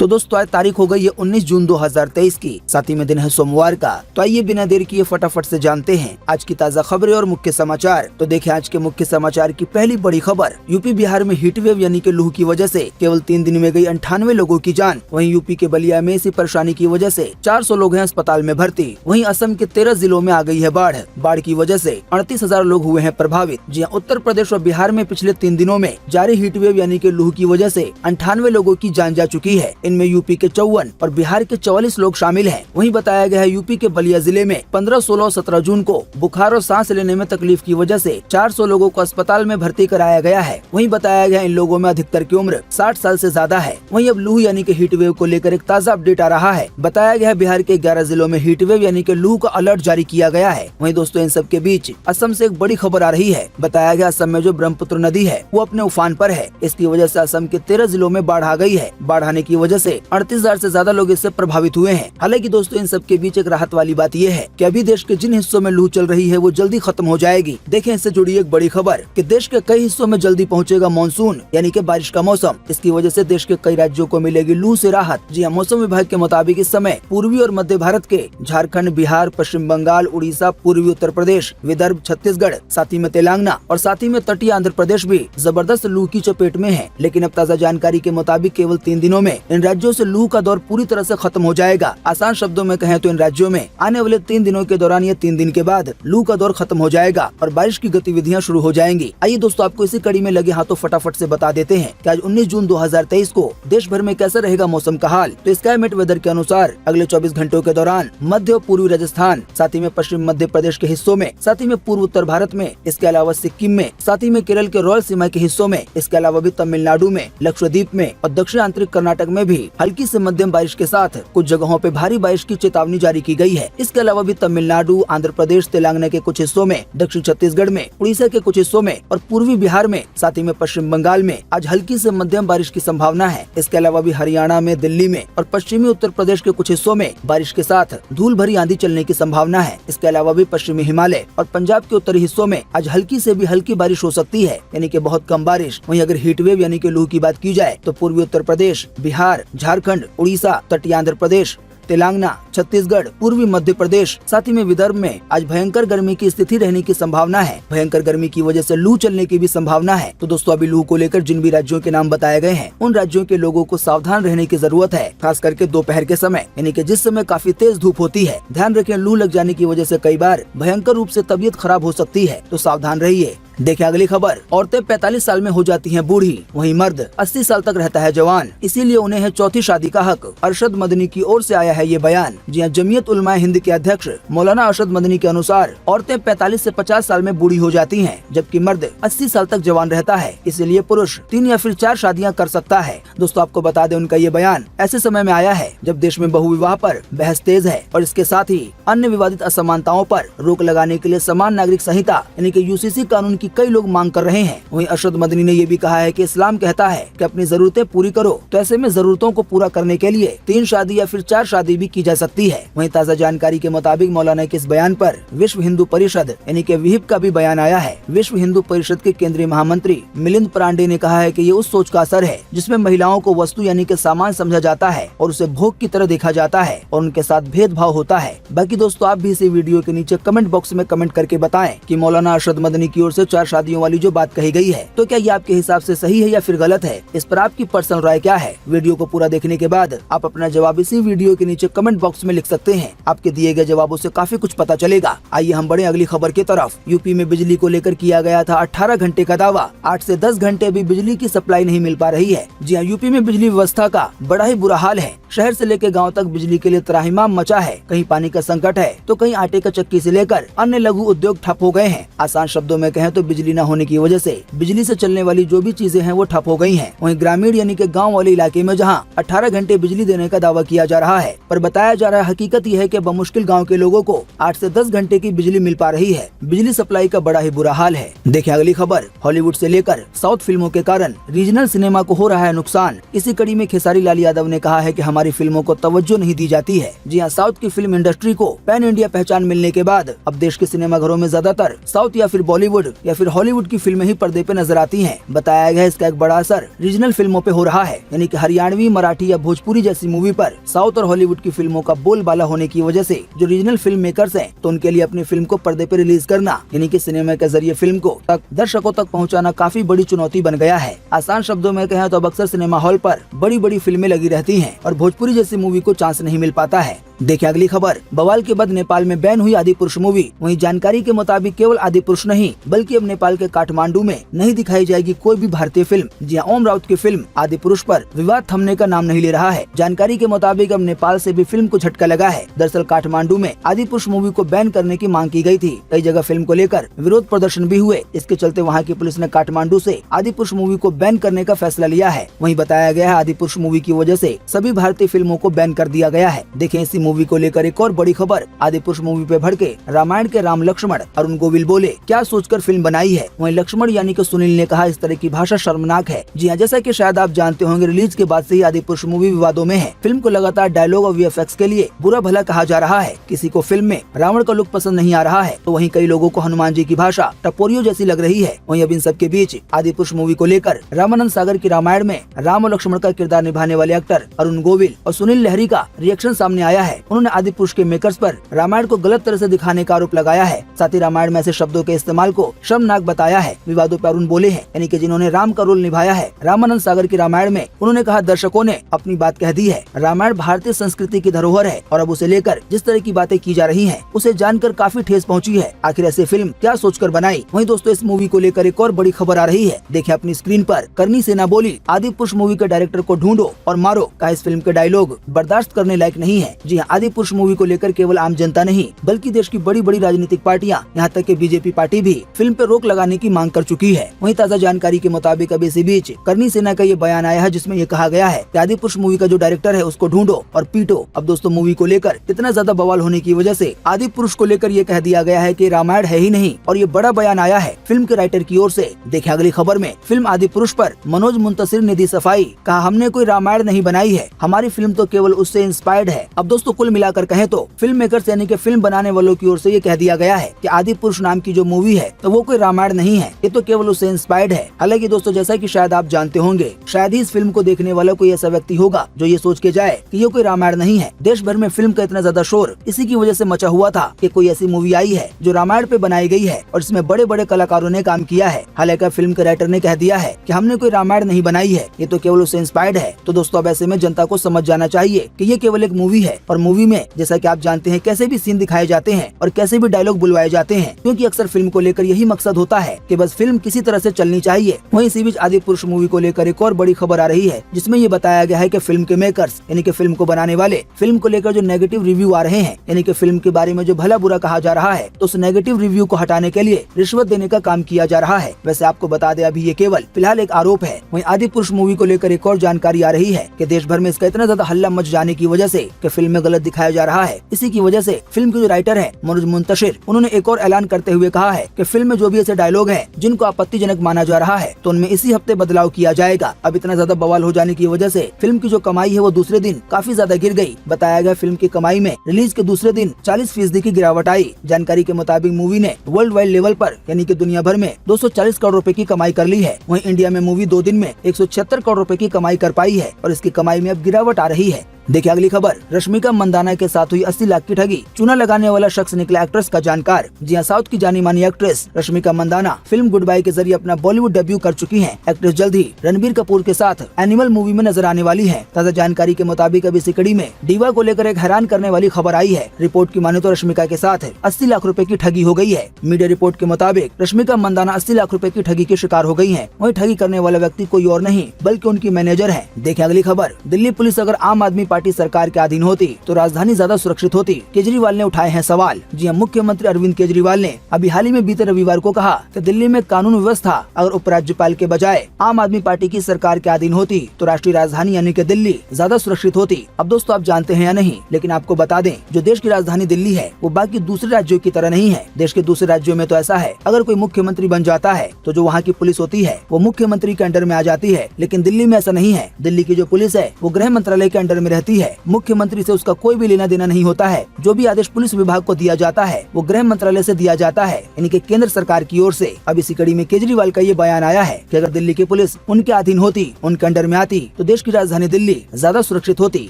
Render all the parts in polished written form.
तो दोस्तों आज तारीख हो गई है 19 जून 2023 की, साथ ही में दिन है सोमवार का। तो आइए बिना देर किए फटाफट से जानते हैं आज की ताज़ा खबरें और मुख्य समाचार। तो देखें आज के मुख्य समाचार की पहली बड़ी खबर। यूपी बिहार में हीट वेव यानी कि लू की वजह से केवल 3 दिन में गई 98 लोगों की जान। वहीं यूपी के बलिया में इसी परेशानी की वजह से 400 लोग हैं अस्पताल में भर्ती। वहीं असम के 13 जिलों में आ गई है बाढ़। बाढ़ की वजह से 38,000 लोग हुए हैं प्रभावित। जी हाँ, उत्तर प्रदेश और बिहार में पिछले 3 दिनों में जारी हीट वेव यानी कि लू की वजह से 98 लोगों की जान जा चुकी है। इनमें यूपी के 54 और बिहार के 44 लोग शामिल हैं। वहीं बताया गया है यूपी के बलिया जिले में 15, 16 और 17 जून को बुखार और सांस लेने में तकलीफ की वजह से 400 लोगों को अस्पताल में भर्ती कराया गया है। वहीं बताया गया इन लोगों में अधिकतर की उम्र 60 साल से ज्यादा है। वहीं अब लू यानी कि हीट वेव को लेकर एक ताज़ा अपडेट आ रहा है। बताया गया है बिहार के 11 जिलों में हीट वेव यानी कि लू का अलर्ट जारी किया गया है। वहीं दोस्तों इन सब के बीच असम से एक बड़ी खबर आ रही है। बताया गया असम में जो ब्रह्मपुत्र नदी है वो अपने उफान पर है। इसकी वजह से असम के 13 जिलों में बाढ़ आ गई है। बाढ़ आने की वजह से 38,000 से ज्यादा लोग इससे प्रभावित हुए हैं। हालांकि दोस्तों इन सब के बीच एक राहत वाली बात यह है कि अभी देश के जिन हिस्सों में लू चल रही है वो जल्दी खत्म हो जाएगी। देखें इससे जुड़ी एक बड़ी खबर कि देश के कई हिस्सों में जल्दी पहुंचेगा मानसून यानी कि बारिश का मौसम। इसकी वजह से देश के कई राज्यों को मिलेगी लू से राहत। जी हाँ, मौसम विभाग के मुताबिक इस समय पूर्वी और मध्य भारत के झारखंड, बिहार, पश्चिम बंगाल, उड़ीसा, पूर्वी उत्तर प्रदेश, विदर्भ, छत्तीसगढ़, साथ ही में तेलंगाना और साथ ही में तटीय आंध्र प्रदेश भी जबरदस्त लू की चपेट में है। लेकिन अब ताज़ा जानकारी के मुताबिक केवल 3 दिनों में इन राज्यों से लू का दौर पूरी तरह से खत्म हो जाएगा। आसान शब्दों में कहें तो इन राज्यों में आने वाले 3 दिनों के दौरान या 3 दिन के बाद लू का दौर खत्म हो जाएगा और बारिश की गतिविधियां शुरू हो जाएंगी। आइए दोस्तों आपको इसी कड़ी में लगे हाथों फटाफट से बता देते हैं कि आज 19 जून 2023 को देश भर में कैसा रहेगा मौसम का हाल। तो स्काईमेट वेदर के अनुसार अगले 24 घंटों के दौरान मध्य और पूर्वी राजस्थान, साथ ही में पश्चिम मध्य प्रदेश के हिस्सों में, साथ ही में पूर्व उत्तर भारत में, इसके अलावा सिक्किम में, साथ ही में केरल के रॉयल सीमा के हिस्सों में, इसके अलावा भी तमिलनाडु में, लक्षद्वीप में और दक्षिण आंतरिक कर्नाटक में भी हल्की से मध्यम बारिश के साथ कुछ जगहों पे भारी बारिश की चेतावनी जारी की गई है। इसके अलावा भी तमिलनाडु, आंध्र प्रदेश, तेलंगाना के कुछ हिस्सों में, दक्षिण छत्तीसगढ़ में, उड़ीसा के कुछ हिस्सों में और पूर्वी बिहार में, साथ ही में पश्चिम बंगाल में आज हल्की से मध्यम बारिश की संभावना है। इसके अलावा भी हरियाणा में, दिल्ली में और पश्चिमी उत्तर प्रदेश के कुछ हिस्सों में बारिश के साथ धूल भरी आंधी चलने की संभावना है। इसके अलावा भी पश्चिमी हिमालय और पंजाब के उत्तरी हिस्सों में आज हल्की से भी हल्की बारिश हो सकती है, यानी कि बहुत कम बारिश। वहीं अगर हीट वेव यानी कि लू की बात की जाए तो पूर्वी उत्तर प्रदेश, बिहार, झारखंड, उड़ीसा, तटीय आंध्र प्रदेश, तेलंगाना, छत्तीसगढ़, पूर्वी मध्य प्रदेश, साथ ही में विदर्भ में आज भयंकर गर्मी की स्थिति रहने की संभावना है। भयंकर गर्मी की वजह से लू चलने की भी संभावना है। तो दोस्तों अभी लू को लेकर जिन भी राज्यों के नाम बताए गए हैं उन राज्यों के लोगों को सावधान रहने की जरूरत है, खास करके दोपहर के समय यानी कि जिस समय काफी तेज धूप होती है। ध्यान रखें लू लग जाने की वजह से कई बार भयंकर रूप से तबीयत खराब हो सकती है, तो सावधान रहिए। देखिए अगली खबर। औरतें 45 साल में हो जाती हैं बूढ़ी, वहीं मर्द 80 साल तक रहता है जवान, इसीलिए उन्हें है चौथी शादी का हक। अरशद मदनी की ओर से आया है ये बयान। जी हाँ, जमीयत उलमा हिंद के अध्यक्ष मौलाना अरशद मदनी के अनुसार औरतें 45 से 50 साल में बूढ़ी हो जाती हैं, जबकि मर्द 80 साल तक जवान रहता है। इसीलिए पुरुष 3 या फिर 4 शादियां कर सकता है। दोस्तों आपको बता दें उनका ये बयान ऐसे समय में आया है जब देश में बहुविवाह पर बहस तेज है और इसके साथ ही अन्य विवादित असमानताओं पर रोक लगाने के लिए समान नागरिक संहिता यानी कि यूसीसी कानून की कई लोग मांग कर रहे हैं। वहीं अरशद मदनी ने ये भी कहा है कि इस्लाम कहता है कि अपनी जरूरतें पूरी करो, तो ऐसे में जरूरतों को पूरा करने के लिए 3 शादी या फिर 4 शादी भी की जा सकती है। वहीं ताज़ा जानकारी के मुताबिक मौलाना के इस बयान पर विश्व हिंदू परिषद यानी कि विहिप का भी बयान आया है। विश्व हिंदू परिषद के केंद्रीय महामंत्री मिलिंद पांडे ने कहा है कि ये उस सोच का असर है जिसमें महिलाओं को वस्तु यानी कि सामान समझा जाता है और उसे भोग की तरह देखा जाता है और उनके साथ भेदभाव होता है। बाकी दोस्तों आप भी इस वीडियो के नीचे कमेंट बॉक्स में कमेंट करके बताएं कि मौलाना अरशद मदनी की ओर से 4 शादियों वाली जो बात कही गई है तो क्या ये आपके हिसाब से सही है या फिर गलत है। इस पर आपकी पर्सनल राय क्या है। वीडियो को पूरा देखने के बाद आप अपना जवाब इसी वीडियो के नीचे कमेंट बॉक्स में लिख सकते हैं। आपके दिए गए जवाबों से काफी कुछ पता चलेगा। आइए हम बढ़े अगली खबर की तरफ। यूपी में बिजली को लेकर किया गया था 18 घंटे का दावा, 8 से 10 घंटे अभी बिजली की सप्लाई नहीं मिल पा रही है। जी हाँ, यूपी में बिजली व्यवस्था का बड़ा ही बुरा हाल है। शहर से लेकर गाँव तक बिजली के लिए त्राहिमाम मचा है। कहीं पानी का संकट है तो कहीं आटे का चक्की से लेकर अन्य लघु उद्योग ठप हो गए हैं। आसान शब्दों में कहें तो बिजली न होने की वजह से बिजली से चलने वाली जो भी चीजें हैं वो ठप हो गई हैं। वहीं ग्रामीण यानी कि गांव वाले इलाके में जहां 18 घंटे बिजली देने का दावा किया जा रहा है, पर बताया जा रहा है हकीकत यह है कि बमुश्किल गांव के लोगों को 8 से 10 घंटे की बिजली मिल पा रही है। बिजली सप्लाई का बड़ा ही बुरा हाल है। देखिए अगली खबर। हॉलीवुड से लेकर साउथ फिल्मों के कारण रीजनल सिनेमा को हो रहा है नुकसान। इसी कड़ी में खेसारी लाल यादव ने कहा है कि हमारी हमारी फिल्मों को तवज्जो नहीं दी जाती है। जी हाँ, साउथ की फिल्म इंडस्ट्री को पैन इंडिया पहचान मिलने के बाद अब देश के सिनेमाघरों में ज्यादातर साउथ या फिर बॉलीवुड या फिर हॉलीवुड की फिल्में ही पर्दे पे नजर आती हैं। बताया गया इसका एक बड़ा असर रीजनल फिल्मों पे हो रहा है, यानी कि हरियाणवी, मराठी या भोजपुरी जैसी मूवी पर साउथ और हॉलीवुड की फिल्मों का बोलबाला होने की वजह से जो रीजनल फिल्म मेकर्स हैं, तो उनके लिए अपनी फिल्म को पर्दे पे रिलीज करना यानी कि सिनेमा के जरिए फिल्म को दर्शकों तक पहुंचाना काफी बड़ी चुनौती बन गया है। आसान शब्दों में कहें तो अब अक्सर सिनेमा हॉल पर बड़ी बड़ी फिल्में लगी रहती हैं और भोजपुरी जैसी मूवी को चांस नहीं मिल पाता है। देखिए अगली खबर। बवाल के बाद नेपाल में बैन हुई आदिपुरुष मूवी। वहीं जानकारी के मुताबिक केवल आदिपुरुष नहीं बल्कि अब नेपाल के काठमांडू में नहीं दिखाई जाएगी कोई भी भारतीय फिल्म। जी हां, ओम राउत की फिल्म आदिपुरुष पर विवाद थमने का नाम नहीं ले रहा है। जानकारी के मुताबिक अब नेपाल से भी फिल्म को झटका लगा है। दरअसल काठमांडू में आदिपुरुष मूवी को बैन करने की मांग की गई थी। कई जगह फिल्म को लेकर विरोध प्रदर्शन भी हुए। इसके चलते वहाँ की पुलिस ने काठमांडू से आदिपुरुष मूवी को बैन करने का फैसला लिया है। वहीं बताया गया है आदिपुरुष मूवी की वजह से सभी भारतीय फिल्मों को बैन कर दिया गया है। देखें इसी मूवी को लेकर एक और बड़ी खबर। आदिपुरुष मूवी पे भड़के रामायण के राम लक्ष्मण। अरुण गोविल बोले क्या सोचकर फिल्म बनाई है। वहीं लक्ष्मण यानी कि सुनील ने कहा इस तरह की भाषा शर्मनाक है। जी हाँ, जैसा कि शायद आप जानते होंगे रिलीज के बाद से ही आदिपुरुष मूवी विवादों में है। फिल्म को लगातार डायलॉग और वीएफएक्स के लिए बुरा भला कहा जा रहा है। किसी को फिल्म में रावण का लुक पसंद नहीं आ रहा है, तो वहीं कई लोगों को हनुमान जी की भाषा टपोरियो जैसी लग रही है। वहीं अब इन सब के बीच आदिपुरुष मूवी को लेकर रामानंद सागर की रामायण में राम और लक्ष्मण का किरदार निभाने वाले एक्टर अरुण गोविल और सुनील लहरी का रिएक्शन सामने आया है। उन्होंने आदिपुरुष के मेकर्स पर रामायण को गलत तरह से दिखाने का आरोप लगाया है। साथ ही रामायण में ऐसे शब्दों के इस्तेमाल को शर्मनाक बताया है। विवादों पर अरुण बोले हैं, यानी कि जिन्होंने राम का रोल निभाया है रामानंद सागर की रामायण में, उन्होंने कहा दर्शकों ने अपनी बात कह दी है। रामायण भारतीय संस्कृति की धरोहर है और अब उसे लेकर जिस तरह की बातें की जा रही हैं, उसे जानकर काफी ठेस पहुंची है। आखिर ऐसे फिल्म क्या सोचकर बनाई। वहीं दोस्तों इस मूवी को लेकर एक और बड़ी खबर आ रही है। देखिए अपनी स्क्रीन पर करनी सेना बोली आदिपुरुष मूवी के डायरेक्टर को ढूंढो और मारो। कहा इस फिल्म के डायलॉग बर्दाश्त करने लायक नहीं है। जी हाँ, आदिपुरुष मूवी को लेकर केवल आम जनता नहीं बल्कि देश की बड़ी बड़ी राजनीतिक पार्टियां, यहाँ तक कि बीजेपी पार्टी भी फिल्म पर रोक लगाने की मांग कर चुकी है। वहीं ताज़ा जानकारी के मुताबिक अभी इसी बीच करनी सेना का ये बयान आया है जिसमें ये कहा गया है कि आदिपुरुष मूवी का जो डायरेक्टर है उसको ढूंढो और पीटो। अब दोस्तों मूवी को लेकर इतना ज्यादा बवाल होने की वजह से आदिपुरुष को लेकर ये कह दिया गया है कि रामायण है ही नहीं और ये बड़ा बयान आया है फिल्म के राइटर की ओर से। देखिए अगली खबर में फिल्म आदिपुरुष पर मनोज मुंतशिर ने दी सफाई। कहा हमने कोई रामायण नहीं बनाई है, हमारी फिल्म तो केवल उससे इंस्पायर्ड है। अब दोस्तों कुल मिलाकर कहें तो फिल्म मेकर्स यानी कि फिल्म बनाने वालों की ओर से ये कह दिया गया है कि आदिपुरुष नाम की जो मूवी है तो वो कोई रामायण नहीं है, ये तो केवल उससे इंस्पायर्ड है। हालांकि दोस्तों जैसा कि शायद आप जानते होंगे, शायद ही इस फिल्म को देखने वाला कोई ऐसा व्यक्ति होगा जो ये सोच के जाए कि ये कोई रामायण नहीं है। देश भर में फिल्म का इतना ज्यादा शोर इसी की वजह से मचा हुआ था कि कोई ऐसी मूवी आई है जो रामायण पे बनाई गई है और इसमें बड़े बड़े कलाकारों ने काम किया है। हालांकि फिल्म के राइटर ने कह दिया है कि हमने कोई रामायण नहीं बनाई है, ये तो केवल उससे इंस्पायर्ड है। तो दोस्तों अब ऐसे में जनता को समझ जाना चाहिए कि ये केवल एक मूवी है और मूवी में जैसा कि आप जानते हैं कैसे भी सीन दिखाए जाते हैं और कैसे भी डायलॉग बुलवाए जाते हैं, क्योंकि अक्सर फिल्म को लेकर यही मकसद होता है कि बस फिल्म किसी तरह से चलनी चाहिए। वहीं इसी बीच आदिपुरुष मूवी को लेकर एक और बड़ी खबर आ रही है जिसमें ये बताया गया है कि फिल्म के मेकर्स यानी कि फिल्म को बनाने वाले फिल्म को लेकर जो नेगेटिव रिव्यू आ रहे हैं, यानी कि फिल्म के बारे में जो भला बुरा कहा जा रहा है, तो उस नेगेटिव रिव्यू को हटाने के लिए रिश्वत देने का काम किया जा रहा है। वैसे आपको बता दें अभी ये केवल फिलहाल एक आरोप है। वहीं आदिपुरुष मूवी को लेकर एक और जानकारी आ रही है कि देश भर में इसका इतना ज्यादा हल्ला मच जाने की वजह से कि फिल्म में गलत दिखाया जा रहा है, इसी की वजह से फिल्म के जो राइटर है मनोज मुंतशिर, उन्होंने एक और ऐलान करते हुए कहा है कि फिल्म में जो भी ऐसे डायलॉग हैं जिनको आपत्तिजनक माना जा रहा है तो उनमें इसी हफ्ते बदलाव किया जाएगा। अब इतना ज्यादा बवाल हो जाने की वजह से फिल्म की जो कमाई है वो दूसरे दिन काफी ज्यादा गिर गई। बताया गया फिल्म की कमाई में रिलीज के दूसरे दिन 40% की गिरावट आई। जानकारी के मुताबिक मूवी ने वर्ल्ड वाइड लेवल पर यानी कि दुनिया भर में 240 करोड़ रुपए की कमाई कर ली है। वहीं इंडिया में मूवी 2 दिन में 176 करोड़ रुपए की कमाई कर पाई है और इसकी कमाई में अब गिरावट आ रही है। देखिए अगली खबर। रश्मिका मंदाना के साथ हुई 80 लाख की ठगी। चूना लगाने वाला शख्स निकला एक्ट्रेस का जानकार। जी हां, साउथ की जानी मानी actress Rashmika Mandanna film goodbye के जरिए अपना बॉलीवुड डेब्यू कर चुकी हैं। एक्ट्रेस जल्द ही रणबीर कपूर के साथ एनिमल मूवी में नजर आने वाली है। ताजा जानकारी के मुताबिक अभी इसी कड़ी में डीवा को लेकर एक हैरान करने वाली खबर आई है। रिपोर्ट की माने तो रश्मिका के साथ 80 लाख रुपए की ठगी हो गई है। मीडिया रिपोर्ट के मुताबिक रश्मिका मंदाना 80 लाख रुपए की ठगी की शिकार हो गई है। वहीं ठगी करने वाला व्यक्ति कोई और नहीं बल्कि उनकी मैनेजर है। देखिए अगली खबर। दिल्ली पुलिस अगर आम आदमी पार्टी सरकार के अधीन होती तो राजधानी ज्यादा सुरक्षित होती। केजरीवाल ने उठाए हैं सवाल। जी हां, मुख्यमंत्री अरविंद केजरीवाल ने अभी हाल ही में बीते रविवार को कहा कि दिल्ली में कानून व्यवस्था अगर उपराज्यपाल के बजाय आम आदमी पार्टी की सरकार के अधीन होती तो राष्ट्रीय राजधानी यानी कि दिल्ली ज्यादा सुरक्षित होती। अब दोस्तों आप जानते हैं या नहीं, लेकिन आपको बता दें जो देश की राजधानी दिल्ली है वो बाकी दूसरे राज्यों की तरह नहीं है। देश के दूसरे राज्यों में तो ऐसा है अगर कोई मुख्यमंत्री बन जाता है तो जो वहाँ की पुलिस होती है वो मुख्यमंत्री के अंडर में आ जाती है, लेकिन दिल्ली में ऐसा नहीं है। दिल्ली की जो पुलिस है वो गृह मंत्रालय के अंडर में रहती रहती है। मुख्यमंत्री से उसका कोई भी लेना देना नहीं होता है। जो भी आदेश पुलिस विभाग को दिया जाता है वो गृह मंत्रालय से दिया जाता है, यानी कि केंद्र सरकार की ओर से। अब इसी कड़ी में केजरीवाल का ये बयान आया है कि अगर दिल्ली की पुलिस उनके अधीन होती, उनके अंडर में आती, तो देश की राजधानी दिल्ली ज्यादा सुरक्षित होती।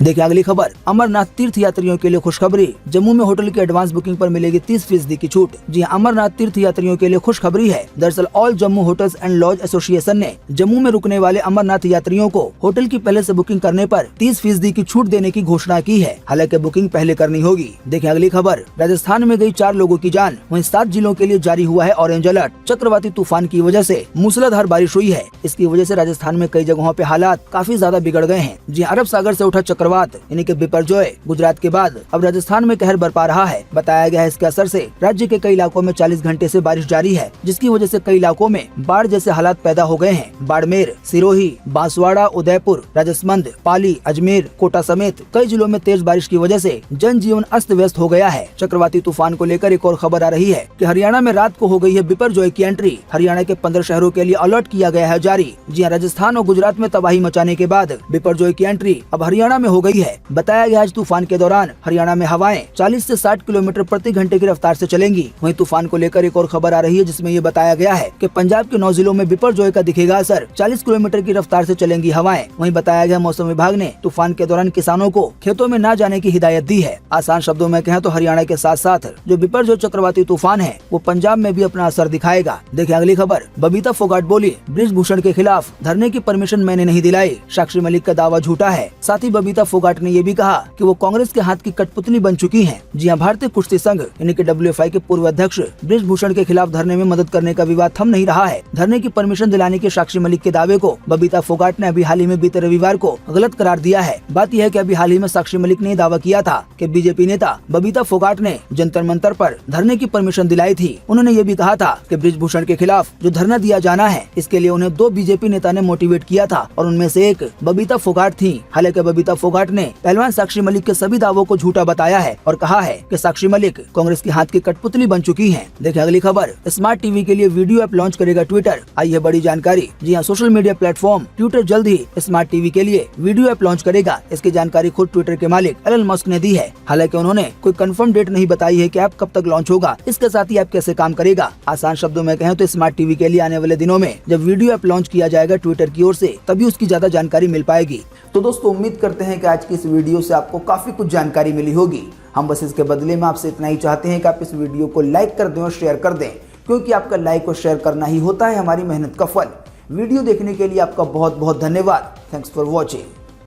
देखिए अगली खबर, अमरनाथ तीर्थ यात्रियों के लिए खुशखबरी। जम्मू में होटल की एडवांस बुकिंग पर मिलेगी 30% की छूट। जी अमरनाथ तीर्थ यात्रियों के लिए खुशखबरी है। दरअसल all Jammu hotels and lodge association ने जम्मू में रुकने वाले अमरनाथ यात्रियों को होटल की पहले से बुकिंग करने पर 30% की छूट देने की घोषणा की है। हालांकि बुकिंग पहले करनी होगी। देखिए अगली खबर, राजस्थान में गई 4 लोगों की जान, वहीं 7 जिलों के लिए जारी हुआ है ऑरेंज अलर्ट। चक्रवाती तूफान की वजह से मूसलाधार बारिश हुई है। इसकी वजह से राजस्थान में कई जगहों पे हालात काफी ज्यादा बिगड़ गए हैं। जी अरब सागर से उठा चक्रवात यानी कि बिपरजॉय गुजरात के बाद अब राजस्थान में कहर बरपा रहा है। बताया गया है इसके असर से राज्य के कई इलाकों में 40 घंटे से बारिश जारी है, जिसकी वजह से कई इलाकों में बाढ़ जैसे हालात पैदा हो गए हैं। बाड़मेर, सिरोही, बांसवाड़ा, उदयपुर, राजसमंद, पाली, अजमेर, कोटा समेत कई जिलों में तेज बारिश की वजह से जनजीवन अस्त व्यस्त हो गया है। चक्रवाती तूफान को लेकर एक और खबर आ रही है कि हरियाणा में रात को हो गई है बिपरजॉय की एंट्री। हरियाणा के 15 शहरों के लिए अलर्ट किया गया है जारी। जी राजस्थान और गुजरात में तबाही मचाने के बाद बिपरजॉय की एंट्री अब हरियाणा में हो गई है। बताया गया आज तूफान के दौरान हरियाणा में हवाएं 40 से 60 किलोमीटर प्रति घंटे की रफ्तार से चलेंगी। वहीं तूफान को लेकर एक और खबर आ रही है जिसमें ये बताया गया है कि पंजाब के 9 जिलों में बिपरजॉय का दिखेगा असर। 40 किलोमीटर की रफ्तार से चलेंगी हवाएं। वहीं बताया गया मौसम विभाग ने तूफान के दौरान किसानों को खेतों में न जाने की हिदायत दी है। आसान शब्दों में कहें तो हरियाणा के साथ साथ जो बिपरजॉय चक्रवाती तूफान है वो पंजाब में भी अपना असर दिखाएगा। देखिए अगली खबर, बबीता फोगाट बोली बृजभूषण के खिलाफ धरने की परमिशन मैंने नहीं दिलाई। साक्षी मलिक का दावा झूठा है। साथ ही बबीता फोगाट ने ये भी कहा कि वो कांग्रेस के हाथ की कठपुतली बन चुकी हैं। जी हां, भारतीय कुश्ती संघ यानी कि WFI के पूर्व अध्यक्ष बृजभूषण के खिलाफ धरने में मदद करने का विवाद थम नहीं रहा है। धरने की परमिशन दिलाने के साक्षी मलिक के दावे को बबीता फोगाट ने अभी हाल ही में बीते रविवार को गलत करार दिया है। बात यह है कि अभी हाल ही में साक्षी मलिक ने दावा किया था कि बीजेपी नेता बबीता फोगाट ने जंतर मंतर पर धरने की परमिशन दिलाई थी। उन्होंने ये भी कहा था कि बृजभूषण के खिलाफ जो धरना दिया जाना है इसके लिए उन्हें 2 बीजेपी नेता ने मोटिवेट किया था और उनमें से एक बबीता फोगाट थी। हालांकि बबीता फोगाट ने पहलवान साक्षी मलिक के सभी दावों को झूठा बताया है और कहा है कि साक्षी मलिक कांग्रेस के हाथ की कठपुतली बन चुकी हैं। देखिए अगली खबर, स्मार्ट टीवी के लिए वीडियो ऐप लॉन्च करेगा ट्विटर। आई है बड़ी जानकारी। जी हाँ, सोशल मीडिया प्लेटफॉर्म ट्विटर जल्द ही स्मार्ट टीवी के लिए वीडियो ऐप लॉन्च करेगा। इसकी जानकारी खुद ट्विटर के मालिक एलन मस्क ने दी है। हालांकि उन्होंने कोई कंफर्म डेट नहीं बताई है कि ऐप कब तक लॉन्च होगा। इसके साथ ही ऐप कैसे काम करेगा। आसान शब्दों में कहें तो स्मार्ट टीवी के लिए आने वाले दिनों में जब वीडियो ऐप लॉन्च किया जाएगा ट्विटर की ओर से, तभी उसकी ज्यादा जानकारी मिल पाएगी। तो दोस्तों उम्मीद करते हैं कि आज की इस वीडियो से आपको काफी कुछ जानकारी मिली होगी। हम बस इसके बदले में आपसे इतना ही चाहते हैं कि आप इस वीडियो को लाइक कर दें और शेयर कर दें, क्योंकि आपका लाइक और शेयर करना ही होता है हमारी मेहनत का फल। वीडियो देखने के लिए आपका बहुत बहुत धन्यवाद। Thanks for watching.